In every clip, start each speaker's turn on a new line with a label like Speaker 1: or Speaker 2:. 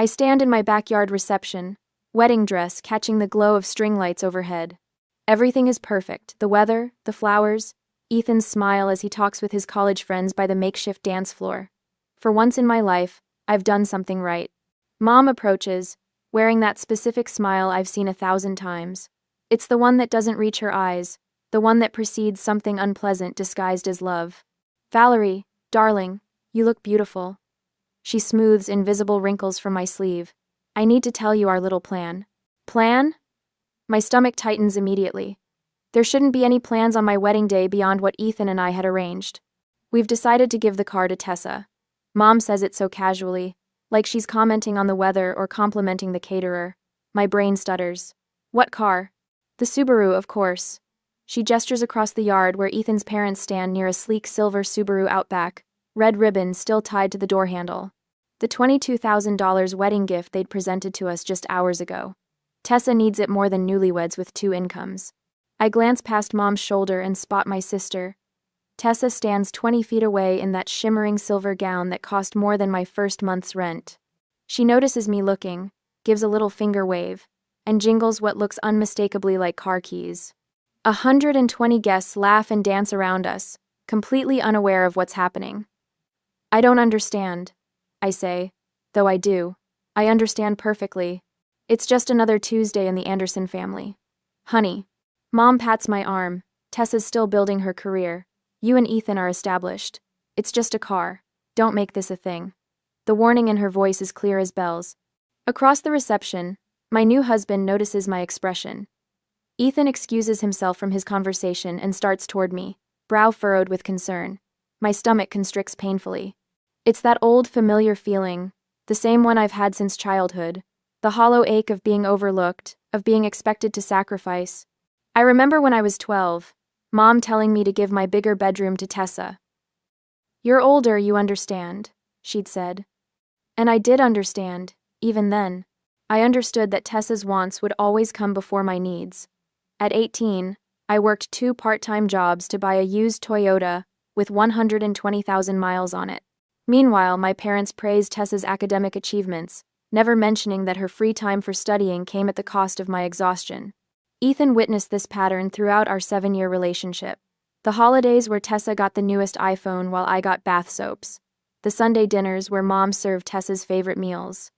Speaker 1: I stand in my backyard reception, wedding dress catching the glow of string lights overhead. Everything is perfect: the weather, the flowers, Ethan's smile as he talks with his college friends by the makeshift dance floor. For once in my life, I've done something right. Mom approaches, wearing that specific smile I've seen 1,000 times. It's the one that doesn't reach her eyes, the one that precedes something unpleasant disguised as love. "Valerie, darling, you look beautiful." She smooths invisible wrinkles from my sleeve. "I need to tell you our little plan." Plan? My stomach tightens immediately. There shouldn't be any plans on my wedding day beyond what Ethan and I had arranged. We've decided to give the car to Tessa. Mom says it so casually, like she's commenting on the weather or complimenting the caterer. My brain stutters. What car? The Subaru, of course. She gestures across the yard where Ethan's parents stand near a sleek silver Subaru Outback, red ribbon still tied to the door handle. The $22,000 wedding gift they'd presented to us just hours ago. Tessa needs it more than newlyweds with 2 incomes. I glance past Mom's shoulder and spot my sister. Tessa stands 20 feet away in that shimmering silver gown that cost more than my first month's rent. She notices me looking, gives a little finger wave, and jingles what looks unmistakably like car keys. 120 guests laugh and dance around us, completely unaware of what's happening. "I don't understand," I say, though I do. I understand perfectly. It's just another Tuesday in the Anderson family. "Honey." Mom pats my arm. "Tessa's still building her career. You and Ethan are established. It's just a car. Don't make this a thing." The warning in her voice is clear as bells. Across the reception, my new husband notices my expression. Ethan excuses himself from his conversation and starts toward me, brow furrowed with concern. My stomach constricts painfully. It's that old familiar feeling, the same one I've had since childhood. The hollow ache of being overlooked, of being expected to sacrifice. I remember when I was 12, Mom telling me to give my bigger bedroom to Tessa. "You're older, you understand," she'd said. And I did understand, even then. I understood that Tessa's wants would always come before my needs. At 18, I worked 2 part-time jobs to buy a used Toyota with 120,000 miles on it. Meanwhile, my parents praised Tessa's academic achievements, never mentioning that her free time for studying came at the cost of my exhaustion. Ethan witnessed this pattern throughout our 7-year relationship. The holidays where Tessa got the newest iPhone while I got bath soaps. The Sunday dinners where Mom served Tessa's favorite meals.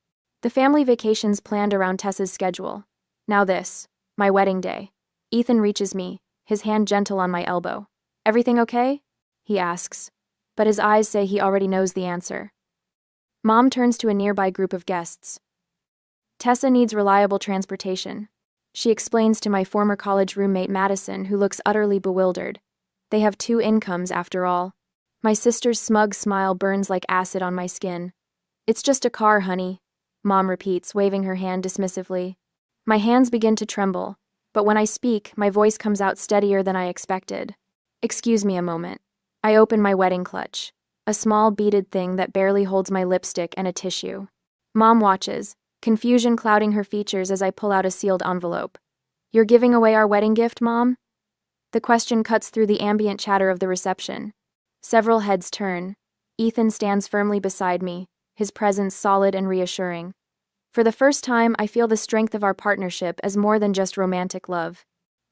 Speaker 1: The family vacations planned around Tessa's schedule. Now this, my wedding day. Ethan reaches me, his hand gentle on my elbow. "Everything okay?" he asks, but his eyes say he already knows the answer. Mom turns to a nearby group of guests. "Tessa needs reliable transportation," she explains to my former college roommate Madison, who looks utterly bewildered. They have 2 incomes after all. My sister's smug smile burns like acid on my skin. "It's just a car, honey," Mom repeats, waving her hand dismissively. My hands begin to tremble, but when I speak, my voice comes out steadier than I expected. "Excuse me a moment." I open my wedding clutch, a small beaded thing that barely holds my lipstick and a tissue. Mom watches, confusion clouding her features as I pull out a sealed envelope. "You're giving away our wedding gift, Mom?" The question cuts through the ambient chatter of the reception. Several heads turn. Ethan stands firmly beside me, his presence solid and reassuring. For the first time, I feel the strength of our partnership as more than just romantic love.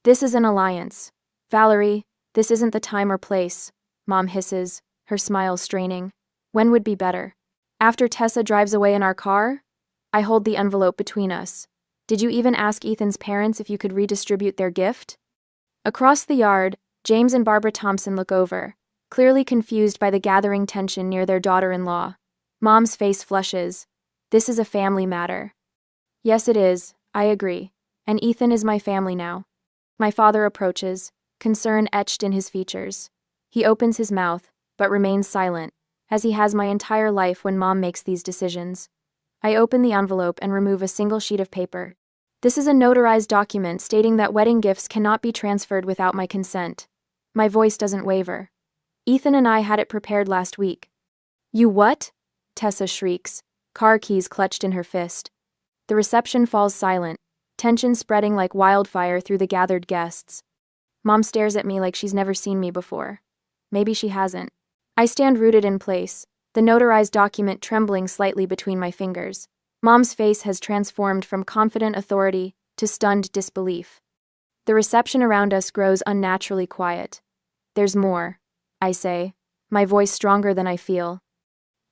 Speaker 1: "This is an alliance. Valerie, this isn't the time or place," Mom hisses, her smile straining. "When would be better? After Tessa drives away in our car?" I hold the envelope between us. "Did you even ask Ethan's parents if you could redistribute their gift?" Across the yard, James and Barbara Thompson look over, clearly confused by the gathering tension near their daughter-in-law. Mom's face flushes. "This is a family matter." "Yes, it is, I agree. And Ethan is my family now." My father approaches, concern etched in his features. He opens his mouth, but remains silent, as he has my entire life when Mom makes these decisions. I open the envelope and remove a single sheet of paper. This is a notarized document stating that wedding gifts cannot be transferred without my consent. My voice doesn't waver. "Ethan and I had it prepared last week." "You what?" Tessa shrieks, car keys clutched in her fist. The reception falls silent, tension spreading like wildfire through the gathered guests. Mom stares at me like she's never seen me before. Maybe she hasn't. I stand rooted in place, the notarized document trembling slightly between my fingers. Mom's face has transformed from confident authority to stunned disbelief. The reception around us grows unnaturally quiet. There's more, I say, my voice stronger than I feel.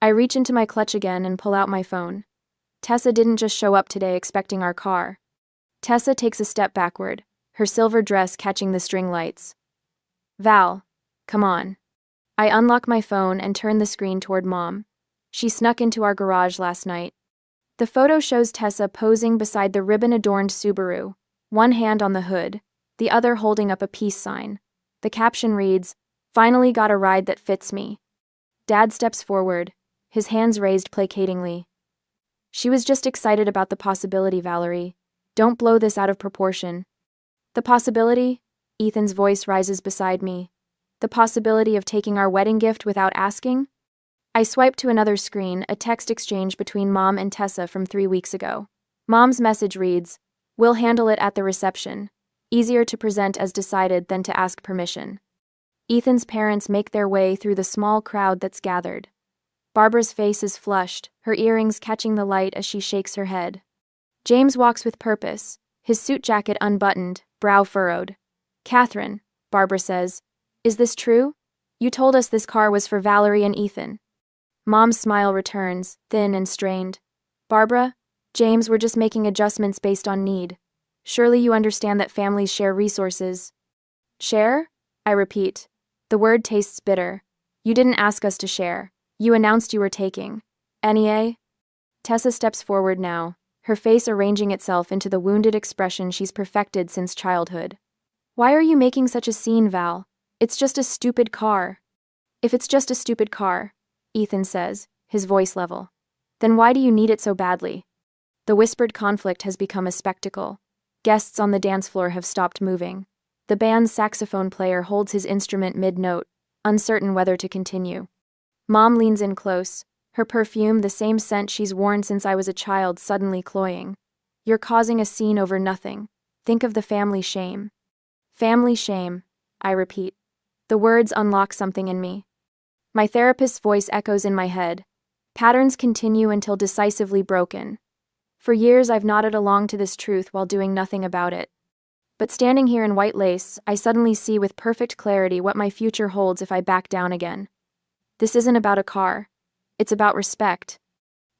Speaker 1: I reach into my clutch again and pull out my phone. Tessa didn't just show up today expecting our car. Tessa takes a step backward, her silver dress catching the string lights. Val, come on. I unlock my phone and turn the screen toward Mom. She snuck into our garage last night. The photo shows Tessa posing beside the ribbon-adorned Subaru, one hand on the hood, the other holding up a peace sign. The caption reads, "Finally got a ride that fits me." Dad steps forward, his hands raised placatingly. She was just excited about the possibility, Valerie. Don't blow this out of proportion. The possibility? Ethan's voice rises beside me. The possibility of taking our wedding gift without asking? I swipe to another screen, a text exchange between Mom and Tessa from 3 weeks ago. Mom's message reads, "We'll handle it at the reception. Easier to present as decided than to ask permission." Ethan's parents make their way through the small crowd that's gathered. Barbara's face is flushed, her earrings catching the light as she shakes her head. James walks with purpose, his suit jacket unbuttoned, brow furrowed. "Catherine," Barbara says, "is this true? You told us this car was for Valerie and Ethan." Mom's smile returns, thin and strained. "Barbara, James, we're just making adjustments based on need. Surely you understand that families share resources." "Share?" I repeat. The word tastes bitter. "You didn't ask us to share. You announced you were taking. NEA?" Tessa steps forward now, her face arranging itself into the wounded expression she's perfected since childhood. "Why are you making such a scene, Val? It's just a stupid car." "If it's just a stupid car," Ethan says, his voice level, "then why do you need it so badly?" The whispered conflict has become a spectacle. Guests on the dance floor have stopped moving. The band's saxophone player holds his instrument mid-note, uncertain whether to continue. Mom leans in close, her perfume the same scent she's worn since I was a child suddenly cloying. "You're causing a scene over nothing. Think of the family shame." "Family shame," I repeat. The words unlock something in me. My therapist's voice echoes in my head. Patterns continue until decisively broken. For years I've nodded along to this truth while doing nothing about it. But standing here in white lace, I suddenly see with perfect clarity what my future holds if I back down again. This isn't about a car. It's about respect.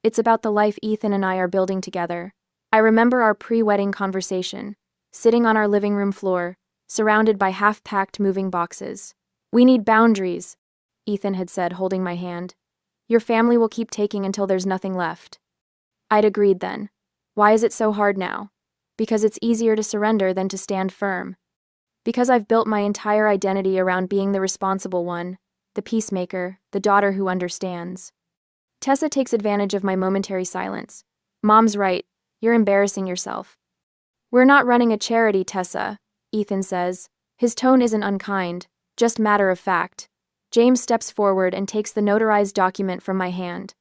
Speaker 1: It's about the life Ethan and I are building together. I remember our pre-wedding conversation, sitting on our living room floor, surrounded by half-packed moving boxes. "We need boundaries," Ethan had said, holding my hand. "Your family will keep taking until there's nothing left." I'd agreed then. Why is it so hard now? Because it's easier to surrender than to stand firm. Because I've built my entire identity around being the responsible one, the peacemaker, the daughter who understands. Tessa takes advantage of my momentary silence. "Mom's right. You're embarrassing yourself." "We're not running a charity, Tessa," Ethan says. His tone isn't unkind, just matter of fact. James steps forward and takes the notarized document from my hand.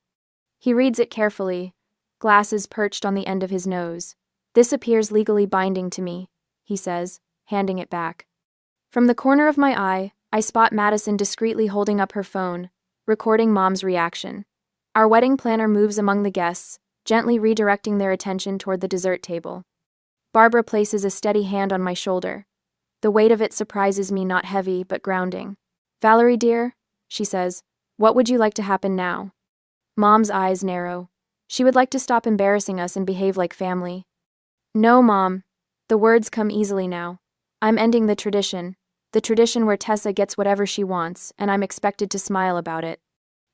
Speaker 1: He reads it carefully, glasses perched on the end of his nose. "This appears legally binding to me," he says, handing it back. From the corner of my eye, I spot Madison discreetly holding up her phone, recording Mom's reaction. Our wedding planner moves among the guests, gently redirecting their attention toward the dessert table. Barbara places a steady hand on my shoulder. The weight of it surprises me, not heavy, but grounding. "Valerie, dear," she says, "what would you like to happen now?" Mom's eyes narrow. She would like to stop embarrassing us and behave like family. "No, Mom." The words come easily now. "I'm ending the tradition where Tessa gets whatever she wants, and I'm expected to smile about it."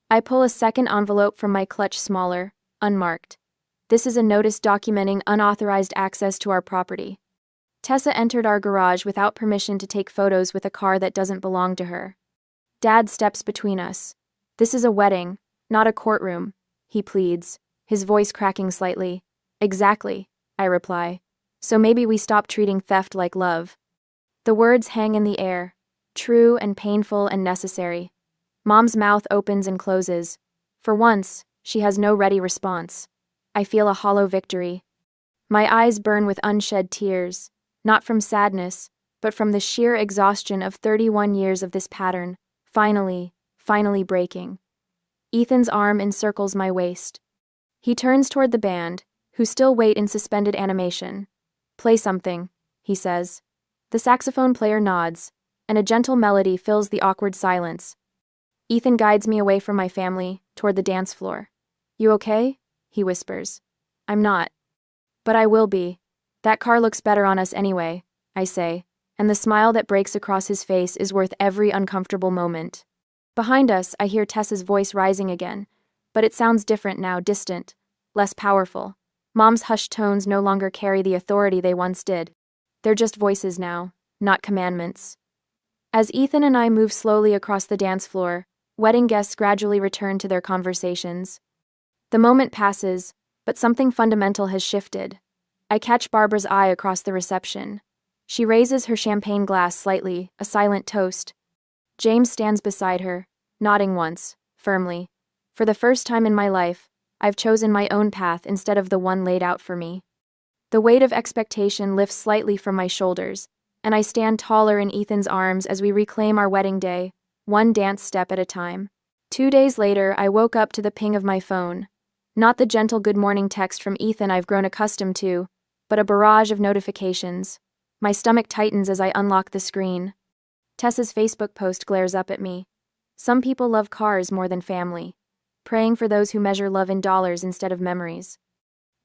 Speaker 1: I pull a second envelope from my clutch, smaller, unmarked. This is a notice documenting unauthorized access to our property. Tessa entered our garage without permission to take photos with a car that doesn't belong to her. Dad steps between us. "This is a wedding, not a courtroom," he pleads, his voice cracking slightly. "Exactly," I reply. "So maybe we stop treating theft like love." The words hang in the air, true and painful and necessary. Mom's mouth opens and closes. For once, she has no ready response. I feel a hollow victory. My eyes burn with unshed tears, not from sadness, but from the sheer exhaustion of 31 years of this pattern, finally breaking. Ethan's arm encircles my waist. He turns toward the band, who still wait in suspended animation. "Play something," he says. The saxophone player nods, and a gentle melody fills the awkward silence. Ethan guides me away from my family, toward the dance floor. "You okay?" he whispers. "I'm not. But I will be. That car looks better on us anyway," I say, and the smile that breaks across his face is worth every uncomfortable moment. Behind us, I hear Tessa's voice rising again, but it sounds different now, distant, less powerful. Mom's hushed tones no longer carry the authority they once did. They're just voices now, not commandments. As Ethan and I move slowly across the dance floor, wedding guests gradually return to their conversations. The moment passes, but something fundamental has shifted. I catch Barbara's eye across the reception. She raises her champagne glass slightly, a silent toast. James stands beside her, nodding once, firmly. For the first time in my life, I've chosen my own path instead of the one laid out for me. The weight of expectation lifts slightly from my shoulders, and I stand taller in Ethan's arms as we reclaim our wedding day, one dance step at a time. 2 days later, I woke up to the ping of my phone. Not the gentle good morning text from Ethan I've grown accustomed to, but a barrage of notifications. My stomach tightens as I unlock the screen. Tessa's Facebook post glares up at me. "Some people love cars more than family. Praying for those who measure love in dollars instead of memories."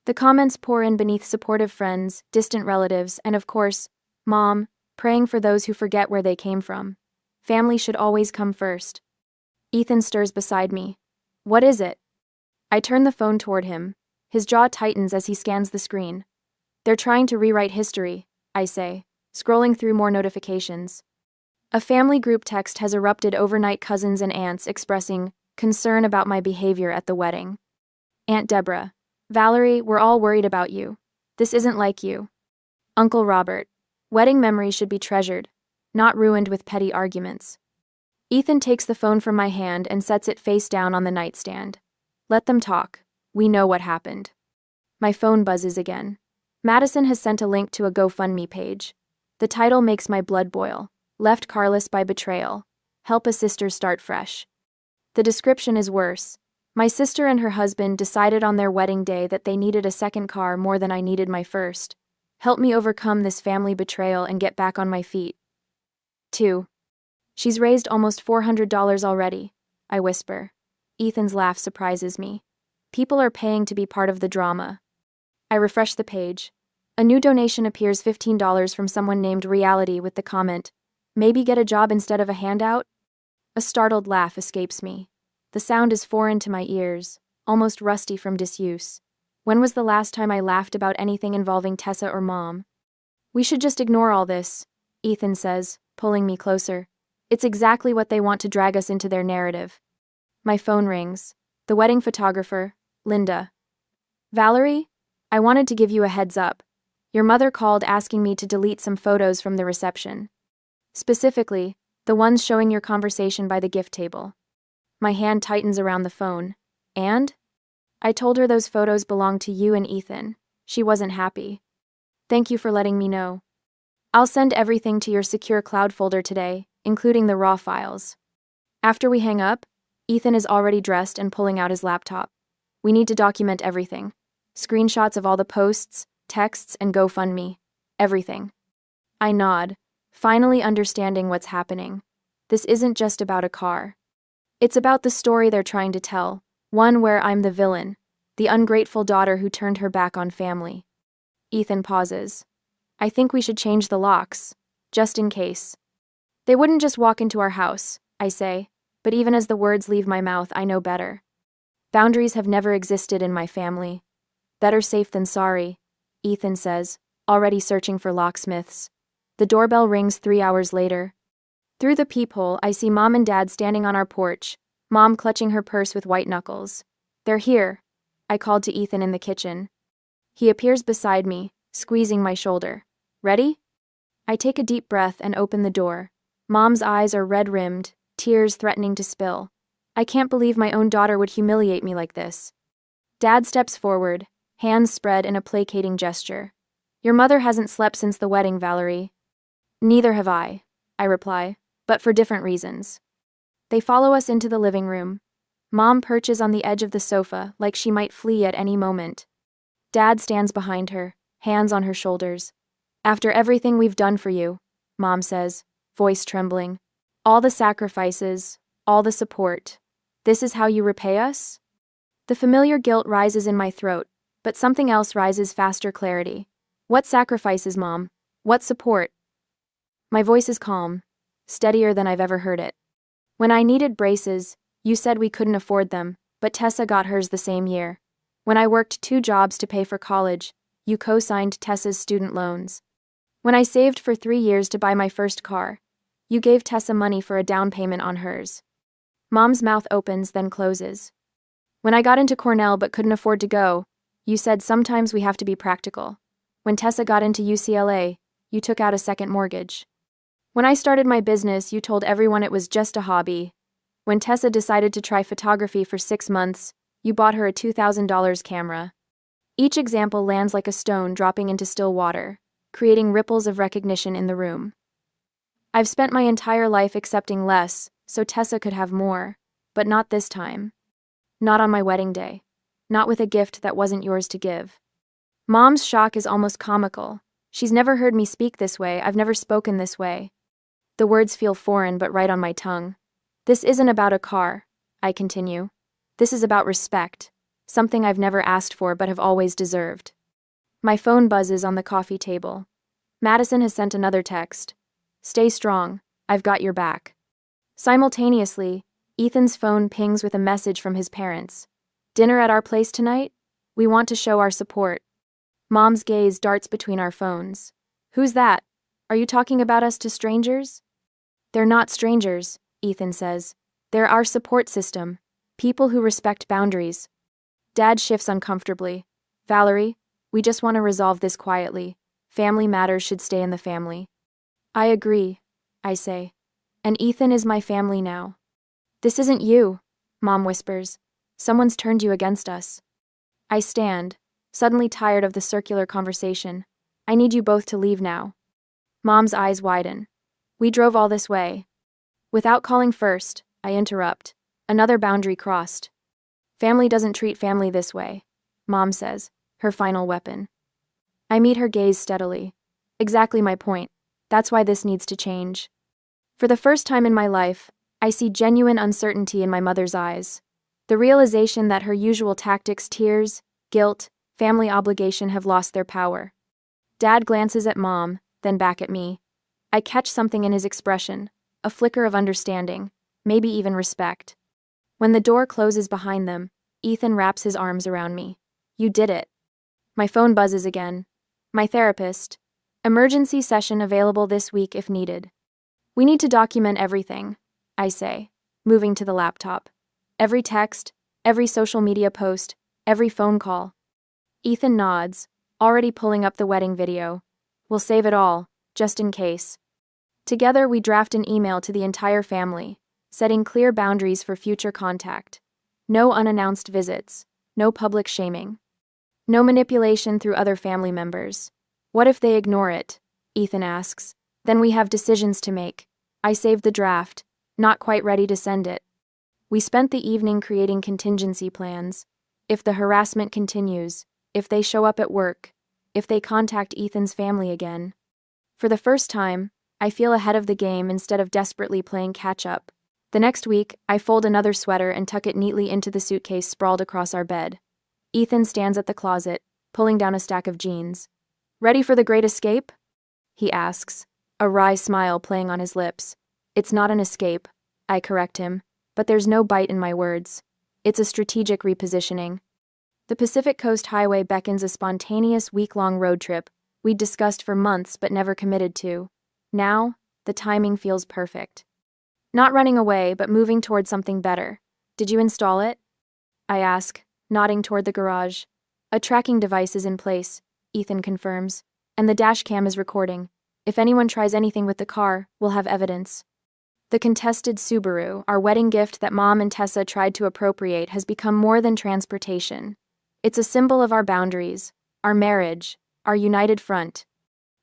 Speaker 1: The comments pour in beneath supportive friends, distant relatives, and of course, Mom, praying for those who forget where they came from. Family should always come first. Ethan stirs beside me. "What is it?" I turn the phone toward him. His jaw tightens as he scans the screen. "They're trying to rewrite history," I say, scrolling through more notifications. A family group text has erupted overnight, cousins and aunts expressing concern about my behavior at the wedding. "Aunt Deborah, Valerie, we're all worried about you. This isn't like you." Uncle Robert, "Wedding memories should be treasured, not ruined with petty arguments." Ethan takes the phone from my hand and sets it face down on the nightstand. "Let them talk. We know what happened." My phone buzzes again. Madison has sent a link to a GoFundMe page. The title makes my blood boil. "Left carless by betrayal. Help a sister start fresh." The description is worse. My sister and her husband decided on their wedding day that they needed a second car more than I needed my first. Help me overcome this family betrayal and get back on my feet. 2. "She's raised almost $400 already," I whisper. Ethan's laugh surprises me. "People are paying to be part of the drama." I refresh the page. A new donation appears, $15 from someone named Reality, with the comment, "Maybe get a job instead of a handout?" A startled laugh escapes me. The sound is foreign to my ears, almost rusty from disuse. When was the last time I laughed about anything involving Tessa or Mom? "We should just ignore all this," Ethan says, pulling me closer. "It's exactly what they want to drag us into their narrative." My phone rings. The wedding photographer, Linda. "Valerie? I wanted to give you a heads up. Your mother called asking me to delete some photos from the reception. Specifically, the ones showing your conversation by the gift table." My hand tightens around the phone. "And?" "I told her those photos belonged to you and Ethan. She wasn't happy." "Thank you for letting me know. I'll send everything to your secure cloud folder today, including the raw files." After we hang up, Ethan is already dressed and pulling out his laptop. "We need to document everything. Screenshots of all the posts, texts, and GoFundMe. Everything." I nod, finally understanding what's happening. This isn't just about a car. It's about the story they're trying to tell, one where I'm the villain, the ungrateful daughter who turned her back on family. Ethan pauses. "I think we should change the locks, just in case." "They wouldn't just walk into our house," I say, but even as the words leave my mouth, I know better. Boundaries have never existed in my family. "Better safe than sorry," Ethan says, already searching for locksmiths. The doorbell rings 3 hours later. Through the peephole, I see Mom and Dad standing on our porch, Mom clutching her purse with white knuckles. "They're here," I called to Ethan in the kitchen. He appears beside me, squeezing my shoulder. "Ready?" I take a deep breath and open the door. Mom's eyes are red-rimmed, tears threatening to spill. I can't believe my own daughter would humiliate me like this. Dad steps forward, hands spread in a placating gesture. "Your mother hasn't slept since the wedding, Valerie." "Neither have I reply, but for different reasons." They follow us into the living room. Mom perches on the edge of the sofa like she might flee at any moment. Dad stands behind her, hands on her shoulders. After everything we've done for you, Mom says, voice trembling. All the sacrifices, all the support. This is how you repay us? The familiar guilt rises in my throat, but something else rises faster clarity. What sacrifices, Mom? What support? My voice is calm, steadier than I've ever heard it. When I needed braces, you said we couldn't afford them, but Tessa got hers the same year. When I worked 2 jobs to pay for college, you co-signed Tessa's student loans. When I saved for 3 years to buy my first car, you gave Tessa money for a down payment on hers. Mom's mouth opens, then closes. When I got into Cornell but couldn't afford to go, you said sometimes we have to be practical. When Tessa got into UCLA, you took out a second mortgage. When I started my business, you told everyone it was just a hobby. When Tessa decided to try photography for 6 months, you bought her a $2,000 camera. Each example lands like a stone dropping into still water, creating ripples of recognition in the room. I've spent my entire life accepting less, so Tessa could have more, but not this time. Not on my wedding day. Not with a gift that wasn't yours to give. Mom's shock is almost comical. She's never heard me speak this way. I've never spoken this way. The words feel foreign but right on my tongue. This isn't about a car, I continue. This is about respect, something I've never asked for but have always deserved. My phone buzzes on the coffee table. Madison has sent another text. Stay strong, I've got your back. Simultaneously, Ethan's phone pings with a message from his parents. Dinner at our place tonight? We want to show our support. Mom's gaze darts between our phones. Who's that? Are you talking about us to strangers? They're not strangers, Ethan says. They're our support system. People who respect boundaries. Dad shifts uncomfortably. Valerie, we just want to resolve this quietly. Family matters should stay in the family. I agree, I say. And Ethan is my family now. This isn't you, Mom whispers. Someone's turned you against us. I stand, suddenly tired of the circular conversation. I need you both to leave now. Mom's eyes widen. We drove all this way. Without calling first, I interrupt. Another boundary crossed. Family doesn't treat family this way, Mom says, her final weapon. I meet her gaze steadily. Exactly my point. That's why this needs to change. For the first time in my life, I see genuine uncertainty in my mother's eyes. The realization that her usual tactics, tears, guilt, family obligation have lost their power. Dad glances at Mom, then back at me. I catch something in his expression, a flicker of understanding, maybe even respect. When the door closes behind them, Ethan wraps his arms around me. You did it. My phone buzzes again. My therapist. Emergency session available this week if needed. We need to document everything, I say, moving to the laptop. Every text, every social media post, every phone call. Ethan nods, already pulling up the wedding video. We'll save it all, just in case. Together we draft an email to the entire family, setting clear boundaries for future contact. No unannounced visits, no public shaming. No manipulation through other family members. What if they ignore it? Ethan asks. Then we have decisions to make. I saved the draft, not quite ready to send it. We spent the evening creating contingency plans. If the harassment continues, if they show up at work, if they contact Ethan's family again. For the first time, I feel ahead of the game instead of desperately playing catch-up. The next week, I fold another sweater and tuck it neatly into the suitcase sprawled across our bed. Ethan stands at the closet, pulling down a stack of jeans. Ready for the great escape? He asks, a wry smile playing on his lips. It's not an escape, I correct him, but there's no bite in my words. It's a strategic repositioning. The Pacific Coast Highway beckons a spontaneous week-long road trip we'd discussed for months but never committed to. Now, the timing feels perfect. Not running away, but moving toward something better. Did you install it? I ask, nodding toward the garage. A tracking device is in place, Ethan confirms, and the dash cam is recording. If anyone tries anything with the car, we'll have evidence. The contested Subaru, our wedding gift that Mom and Tessa tried to appropriate, has become more than transportation. It's a symbol of our boundaries, our marriage, our united front.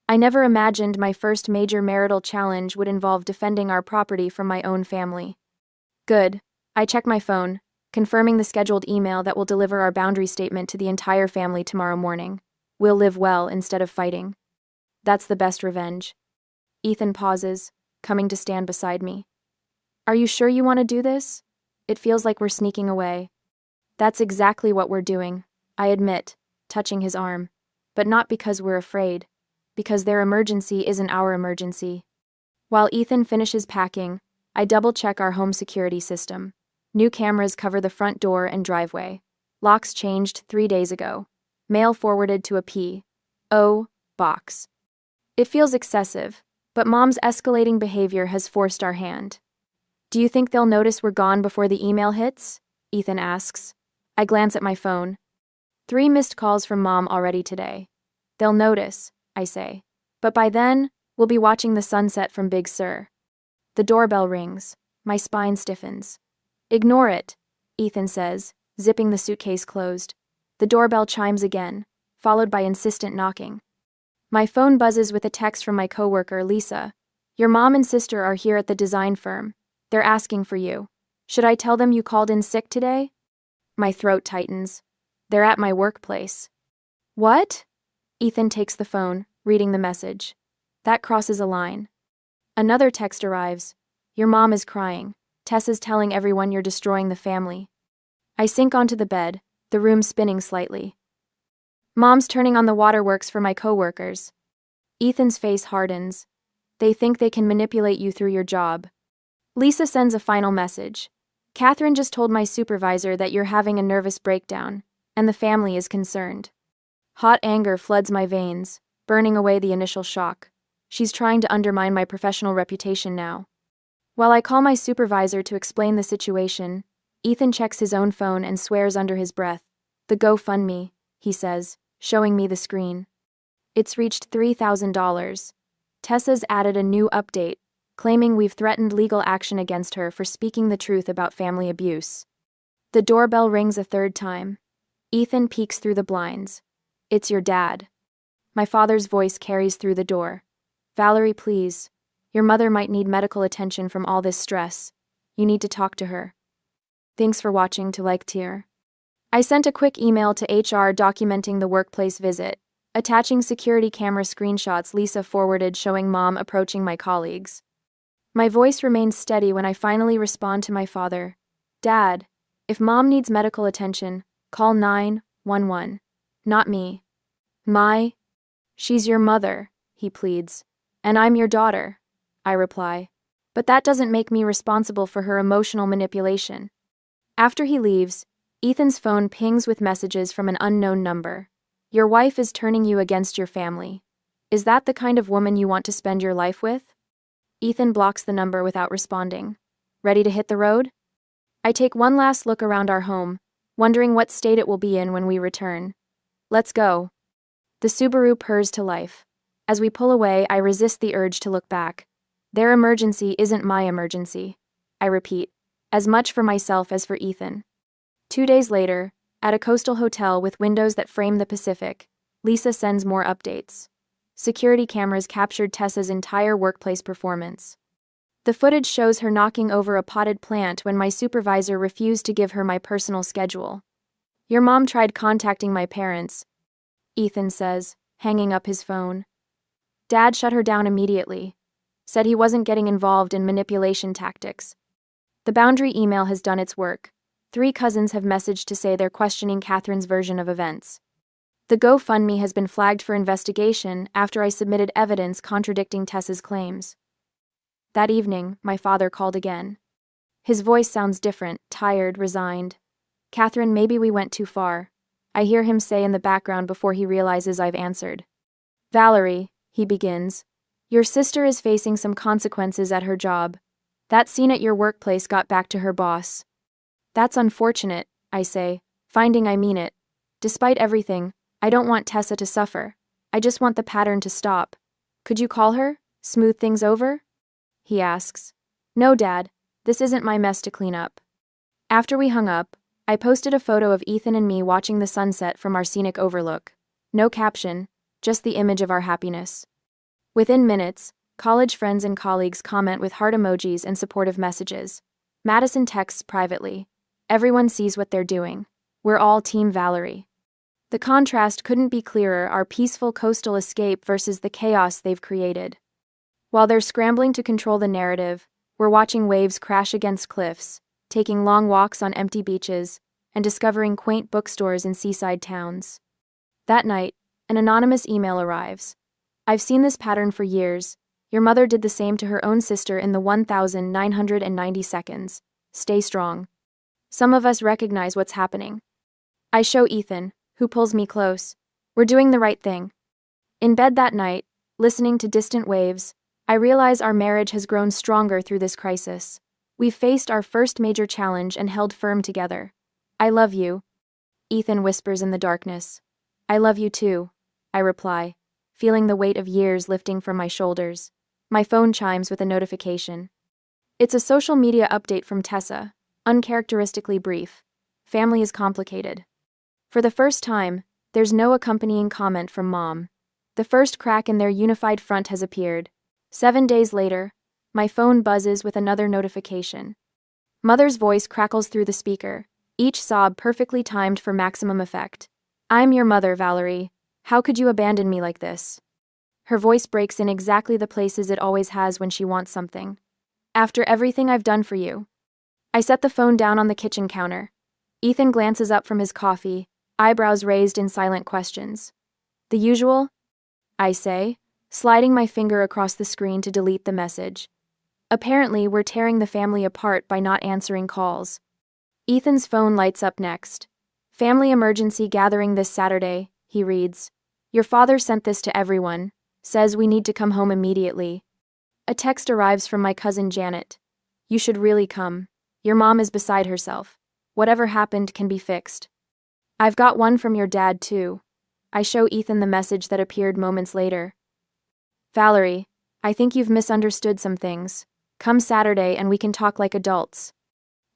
Speaker 1: I never imagined my first major marital challenge would involve defending our property from my own family. Good. I check my phone, confirming the scheduled email that will deliver our boundary statement to the entire family tomorrow morning. We'll live well instead of fighting. That's the best revenge. Ethan pauses, coming to stand beside me. Are you sure you want to do this? It feels like we're sneaking away. That's exactly what we're doing, I admit, touching his arm. But not because we're afraid. Because their emergency isn't our emergency. While Ethan finishes packing, I double-check our home security system. New cameras cover the front door and driveway. Locks changed 3 days ago. Mail forwarded to a P.O. box. It feels excessive, but Mom's escalating behavior has forced our hand. Do you think they'll notice we're gone before the email hits? Ethan asks. I glance at my phone. 3 missed calls from Mom already today. They'll notice, I say. But by then, we'll be watching the sunset from Big Sur. The doorbell rings. My spine stiffens. Ignore it, Ethan says, zipping the suitcase closed. The doorbell chimes again, followed by insistent knocking. My phone buzzes with a text from my coworker, Lisa. Your mom and sister are here at the design firm. They're asking for you. Should I tell them you called in sick today? My throat tightens. They're at my workplace. What? Ethan takes the phone, reading the message. That crosses a line. Another text arrives. Your mom is crying. Tessa's telling everyone you're destroying the family. I sink onto the bed, the room spinning slightly. Mom's turning on the waterworks for my coworkers. Ethan's face hardens. They think they can manipulate you through your job. Lisa sends a final message. Catherine just told my supervisor that you're having a nervous breakdown, and the family is concerned. Hot anger floods my veins, burning away the initial shock. She's trying to undermine my professional reputation now. While I call my supervisor to explain the situation, Ethan checks his own phone and swears under his breath. The GoFundMe, he says, showing me the screen. It's reached $3,000. Tessa's added a new update, claiming we've threatened legal action against her for speaking the truth about family abuse. The doorbell rings a third time. Ethan peeks through the blinds. It's your dad. My father's voice carries through the door. Valerie, please. Your mother might need medical attention from all this stress. You need to talk to her. Thanks for watching to like tier. I sent a quick email to HR documenting the workplace visit, attaching security camera screenshots Lisa forwarded showing Mom approaching my colleagues. My voice remains steady when I finally respond to my father. Dad, if Mom needs medical attention, call 911. Not me. She's your mother, he pleads. And I'm your daughter, I reply. But that doesn't make me responsible for her emotional manipulation. After he leaves, Ethan's phone pings with messages from an unknown number. Your wife is turning you against your family. Is that the kind of woman you want to spend your life with? Ethan blocks the number without responding. Ready to hit the road? I take one last look around our home, wondering what state it will be in when we return. Let's go. The Subaru purrs to life. As we pull away, I resist the urge to look back. Their emergency isn't my emergency. I repeat, as much for myself as for Ethan. 2 days later, at a coastal hotel with windows that frame the Pacific, Lisa sends more updates. Security cameras captured Tessa's entire workplace performance. The footage shows her knocking over a potted plant when my supervisor refused to give her my personal schedule. Your mom tried contacting my parents, Ethan says, hanging up his phone. Dad shut her down immediately, said he wasn't getting involved in manipulation tactics. The boundary email has done its work. 3 cousins have messaged to say they're questioning Catherine's version of events. The GoFundMe has been flagged for investigation after I submitted evidence contradicting Tessa's claims. That evening, my father called again. His voice sounds different, tired, resigned. Catherine, maybe we went too far. I hear him say in the background before he realizes I've answered. Valerie, he begins, your sister is facing some consequences at her job. That scene at your workplace got back to her boss. That's unfortunate, I say, finding I mean it. Despite everything, I don't want Tessa to suffer. I just want the pattern to stop. Could you call her? Smooth things over? He asks. No, Dad. This isn't my mess to clean up. After we hung up, I posted a photo of Ethan and me watching the sunset from our scenic overlook. No caption, just the image of our happiness. Within minutes, college friends and colleagues comment with heart emojis and supportive messages. Madison texts privately. Everyone sees what they're doing. We're all Team Valerie. The contrast couldn't be clearer, our peaceful coastal escape versus the chaos they've created. While they're scrambling to control the narrative, we're watching waves crash against cliffs, taking long walks on empty beaches, and discovering quaint bookstores in seaside towns. That night, an anonymous email arrives. I've seen this pattern for years. Your mother did the same to her own sister in the 1990 seconds. Stay strong. Some of us recognize what's happening. I show Ethan, who pulls me close. We're doing the right thing. In bed that night, listening to distant waves, I realize our marriage has grown stronger through this crisis. We've faced our first major challenge and held firm together. I love you, Ethan whispers in the darkness. I love you too, I reply, feeling the weight of years lifting from my shoulders. My phone chimes with a notification. It's a social media update from Tessa, uncharacteristically brief. Family is complicated. For the first time, there's no accompanying comment from Mom. The first crack in their unified front has appeared. 7 days later, my phone buzzes with another notification. Mother's voice crackles through the speaker, each sob perfectly timed for maximum effect. I'm your mother, Valerie. How could you abandon me like this? Her voice breaks in exactly the places it always has when she wants something. After everything I've done for you. I set the phone down on the kitchen counter. Ethan glances up from his coffee, eyebrows raised in silent questions. The usual? I say, sliding my finger across the screen to delete the message. Apparently, we're tearing the family apart by not answering calls. Ethan's phone lights up next. Family emergency gathering this Saturday, he reads. Your father sent this to everyone, says we need to come home immediately. A text arrives from my cousin Janet. You should really come. Your mom is beside herself. Whatever happened can be fixed. I've got one from your dad too. I show Ethan the message that appeared moments later. Valerie, I think you've misunderstood some things. Come Saturday and we can talk like adults.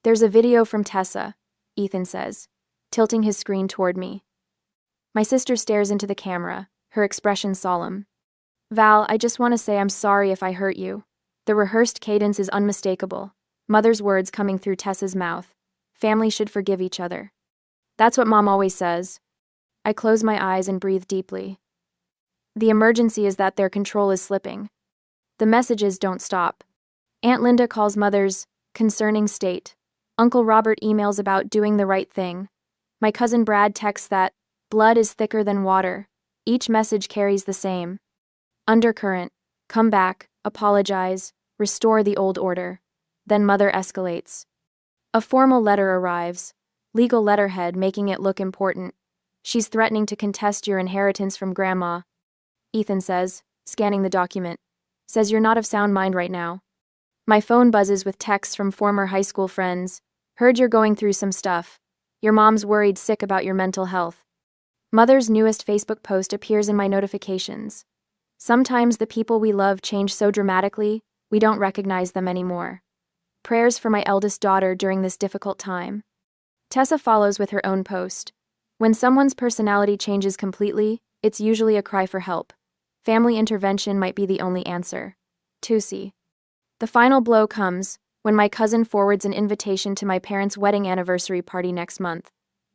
Speaker 1: There's a video from Tessa, Ethan says, tilting his screen toward me. My sister stares into the camera, her expression solemn. Val, I just want to say I'm sorry if I hurt you. The rehearsed cadence is unmistakable. Mother's words coming through Tessa's mouth. Family should forgive each other. That's what Mom always says. I close my eyes and breathe deeply. The emergency is that their control is slipping. The messages don't stop. Aunt Linda calls Mother's concerning state. Uncle Robert emails about doing the right thing. My cousin Brad texts that blood is thicker than water. Each message carries the same undercurrent. Come back, apologize, restore the old order. Then Mother escalates. A formal letter arrives. Legal letterhead making it look important. She's threatening to contest your inheritance from Grandma. Ethan says, scanning the document. Says you're not of sound mind right now. My phone buzzes with texts from former high school friends. Heard you're going through some stuff. Your mom's worried sick about your mental health. Mother's newest Facebook post appears in my notifications. Sometimes the people we love change so dramatically, we don't recognize them anymore. Prayers for my eldest daughter during this difficult time. Tessa follows with her own post. When someone's personality changes completely, it's usually a cry for help. Family intervention might be the only answer. Tusi. The final blow comes when my cousin forwards an invitation to my parents' wedding anniversary party next month.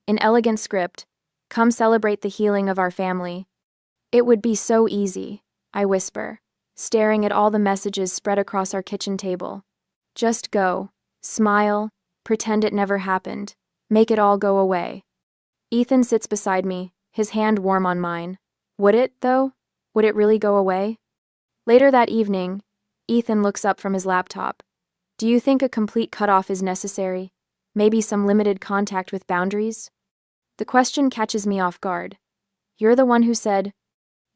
Speaker 1: In elegant script, come celebrate the healing of our family. It would be so easy, I whisper, staring at all the messages spread across our kitchen table. Just go, smile, pretend it never happened, make it all go away. Ethan sits beside me, his hand warm on mine. Would it, though? Would it really go away? Later that evening, Ethan looks up from his laptop. Do you think a complete cutoff is necessary? Maybe some limited contact with boundaries? The question catches me off guard. You're the one who said,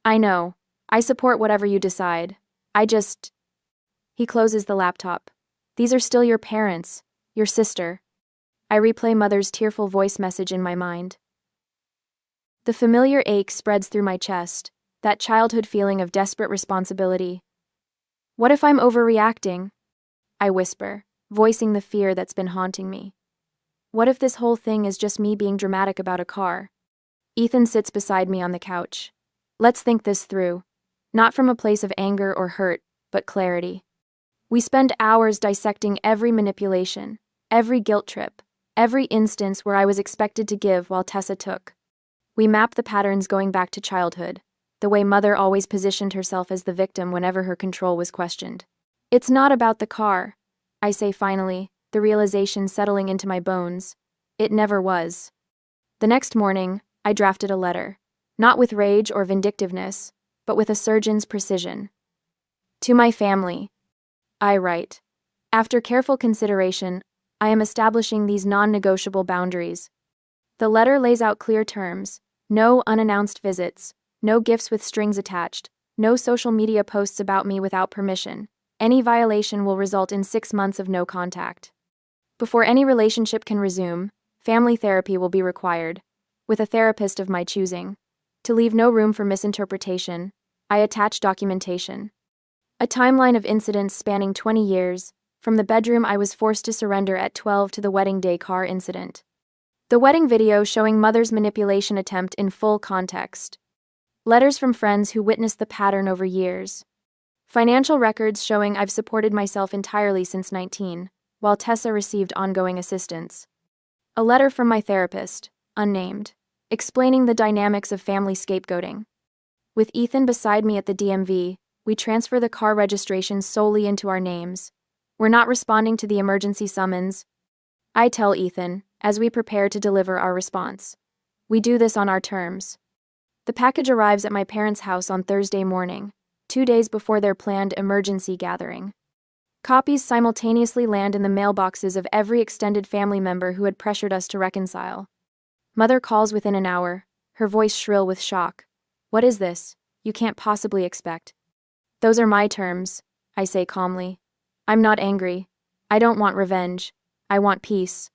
Speaker 1: I know. I support whatever you decide. He closes the laptop. These are still your parents, your sister. I replay Mother's tearful voice message in my mind. The familiar ache spreads through my chest, that childhood feeling of desperate responsibility. What if I'm overreacting? I whisper, voicing the fear that's been haunting me. What if this whole thing is just me being dramatic about a car? Ethan sits beside me on the couch. Let's think this through. Not from a place of anger or hurt, but clarity. We spend hours dissecting every manipulation, every guilt trip, every instance where I was expected to give while Tessa took. We map the patterns going back to childhood, the way Mother always positioned herself as the victim whenever her control was questioned. It's not about the car, I say finally, the realization settling into my bones. It never was. The next morning, I drafted a letter, not with rage or vindictiveness, but with a surgeon's precision. To my family, I write. After careful consideration, I am establishing these non-negotiable boundaries. The letter lays out clear terms: no unannounced visits, no gifts with strings attached, no social media posts about me without permission. Any violation will result in 6 months of no contact. Before any relationship can resume, family therapy will be required, with a therapist of my choosing. To leave no room for misinterpretation, I attach documentation. A timeline of incidents spanning 20 years, from the bedroom I was forced to surrender at 12 to the wedding day car incident. The wedding video showing Mother's manipulation attempt in full context. Letters from friends who witnessed the pattern over years. Financial records showing I've supported myself entirely since 19, while Tessa received ongoing assistance. A letter from my therapist, unnamed, explaining the dynamics of family scapegoating. With Ethan beside me at the DMV, we transfer the car registration solely into our names. We're not responding to the emergency summons. I tell Ethan, as we prepare to deliver our response. We do this on our terms. The package arrives at my parents' house on Thursday morning, 2 days before their planned emergency gathering. Copies simultaneously land in the mailboxes of every extended family member who had pressured us to reconcile. Mother calls within an hour, her voice shrill with shock. What is this? You can't possibly expect. Those are my terms, I say calmly. I'm not angry. I don't want revenge. I want peace.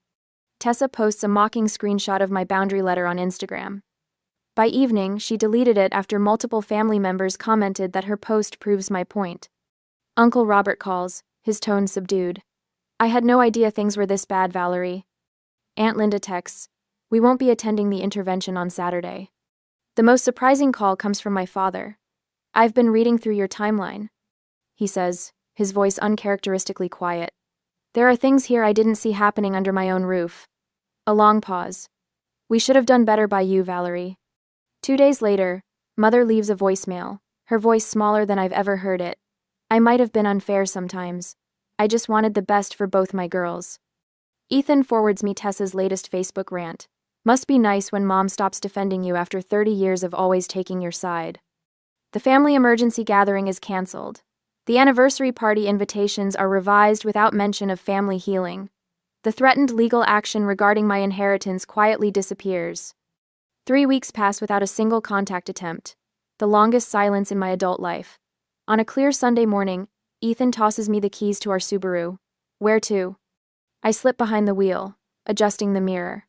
Speaker 1: Tessa posts a mocking screenshot of my boundary letter on Instagram. By evening, she deleted it after multiple family members commented that her post proves my point. Uncle Robert calls, his tone subdued. I had no idea things were this bad, Valerie. Aunt Linda texts, we won't be attending the intervention on Saturday. The most surprising call comes from my father. I've been reading through your timeline, he says, his voice uncharacteristically quiet. There are things here I didn't see happening under my own roof. A long pause. We should have done better by you, Valerie. 2 days later, Mother leaves a voicemail, her voice smaller than I've ever heard it. I might have been unfair sometimes. I just wanted the best for both my girls. Ethan forwards me Tessa's latest Facebook rant. Must be nice when mom stops defending you after 30 years of always taking your side. The family emergency gathering is cancelled. The anniversary party invitations are revised without mention of family healing. The threatened legal action regarding my inheritance quietly disappears. 3 weeks pass without a single contact attempt, the longest silence in my adult life. On a clear Sunday morning, Ethan tosses me the keys to our Subaru. Where to? I slip behind the wheel, adjusting the mirror.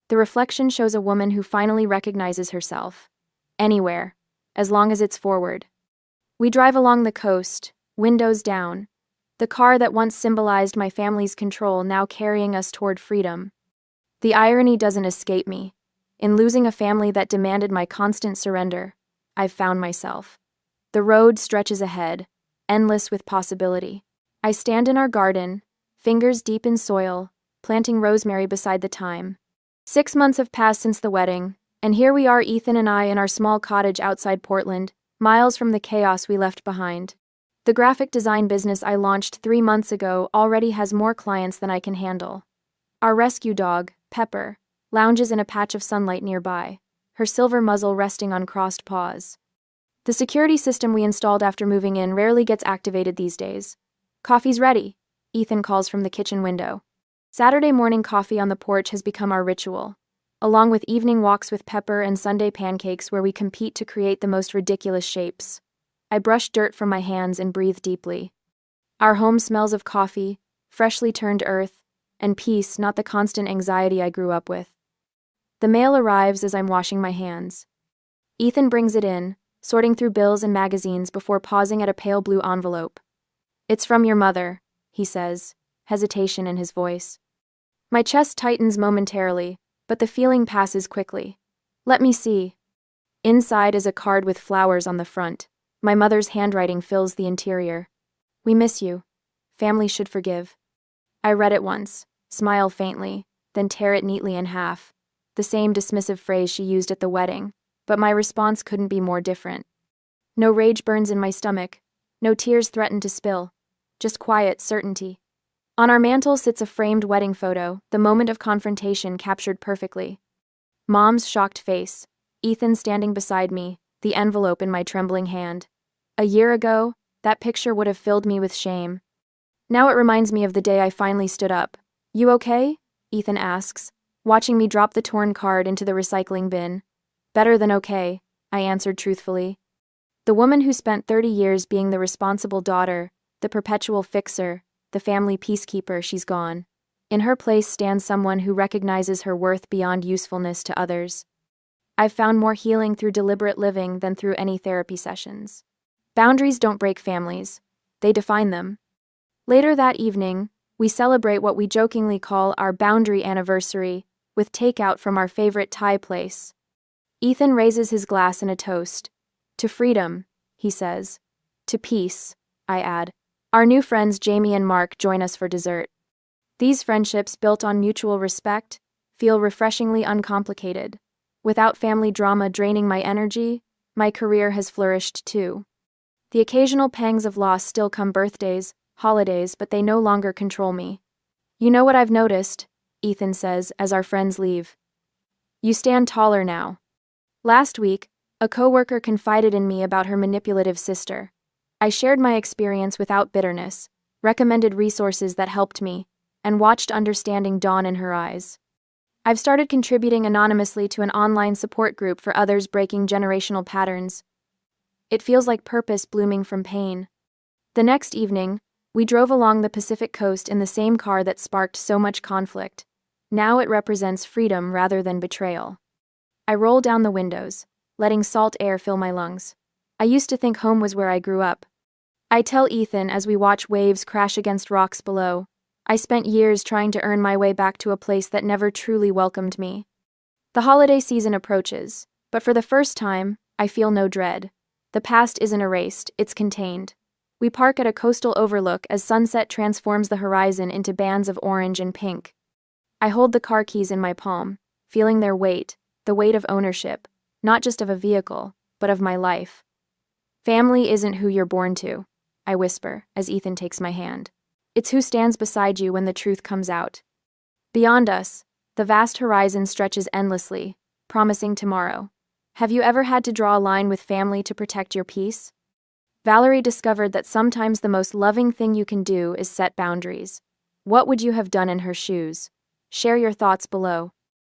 Speaker 1: The reflection shows a woman who finally recognizes herself. Anywhere, as long as it's forward. We drive along the coast, windows down. The car that once symbolized my family's control now carrying us toward freedom. The irony doesn't escape me. In losing a family that demanded my constant surrender, I've found myself. The road stretches ahead, endless with possibility. I stand in our garden, fingers deep in soil, planting rosemary beside the thyme. 6 months have passed since the wedding, and here we are, Ethan and I, in our small cottage outside Portland, miles from the chaos we left behind. The graphic design business I launched 3 months ago already has more clients than I can handle. Our rescue dog, Pepper, lounges in a patch of sunlight nearby, her silver muzzle resting on crossed paws. The security system we installed after moving in rarely gets activated these days. Coffee's ready, Ethan calls from the kitchen window. Saturday morning coffee on the porch has become our ritual, along with evening walks with Pepper and Sunday pancakes where we compete to create the most ridiculous shapes. I brush dirt from my hands and breathe deeply. Our home smells of coffee, freshly turned earth, and peace, not the constant anxiety I grew up with. The mail arrives as I'm washing my hands. Ethan brings it in, sorting through bills and magazines before pausing at a pale blue envelope. It's from your mother, he says, hesitation in his voice. My chest tightens momentarily, but the feeling passes quickly. Let me see. Inside is a card with flowers on the front. My mother's handwriting fills the interior. We miss you. Family should forgive. I read it once, smile faintly, then tear it neatly in half. The same dismissive phrase she used at the wedding, but my response couldn't be more different. No rage burns in my stomach. No tears threaten to spill. Just quiet certainty. On our mantel sits a framed wedding photo, the moment of confrontation captured perfectly. Mom's shocked face, Ethan standing beside me, the envelope in my trembling hand. A year ago, that picture would have filled me with shame. Now it reminds me of the day I finally stood up. "You okay?" Ethan asks, watching me drop the torn card into the recycling bin. "Better than okay," I answered truthfully. The woman who spent 30 years being the responsible daughter, the perpetual fixer, the family peacekeeper, she's gone. In her place stands someone who recognizes her worth beyond usefulness to others. I've found more healing through deliberate living than through any therapy sessions. Boundaries don't break families. They define them. Later that evening, we celebrate what we jokingly call our boundary anniversary, with takeout from our favorite Thai place. Ethan raises his glass in a toast. "To freedom," he says. "To peace," I add. Our new friends Jamie and Mark join us for dessert. These friendships, built on mutual respect, feel refreshingly uncomplicated. Without family drama draining my energy, my career has flourished too. The occasional pangs of loss still come birthdays, holidays, but they no longer control me. "You know what I've noticed," Ethan says as our friends leave. "You stand taller now." Last week, a coworker confided in me about her manipulative sister. I shared my experience without bitterness, recommended resources that helped me, and watched understanding dawn in her eyes. I've started contributing anonymously to an online support group for others breaking generational patterns. It feels like purpose blooming from pain. The next evening, we drove along the Pacific coast in the same car that sparked so much conflict. Now it represents freedom rather than betrayal. I roll down the windows, letting salt air fill my lungs. I used to think home was where I grew up. I tell Ethan as we watch waves crash against rocks below. I spent years trying to earn my way back to a place that never truly welcomed me. The holiday season approaches, but for the first time, I feel no dread. The past isn't erased, it's contained. We park at a coastal overlook as sunset transforms the horizon into bands of orange and pink. I hold the car keys in my palm, feeling their weight, the weight of ownership, not just of a vehicle, but of my life. "Family isn't who you're born to," I whisper as Ethan takes my hand. "It's who stands beside you when the truth comes out." Beyond us, the vast horizon stretches endlessly, promising tomorrow. Have you ever had to draw a line with family to protect your peace? Valerie discovered that sometimes the most loving thing you can do is set boundaries. What would you have done in her shoes? Share your thoughts below.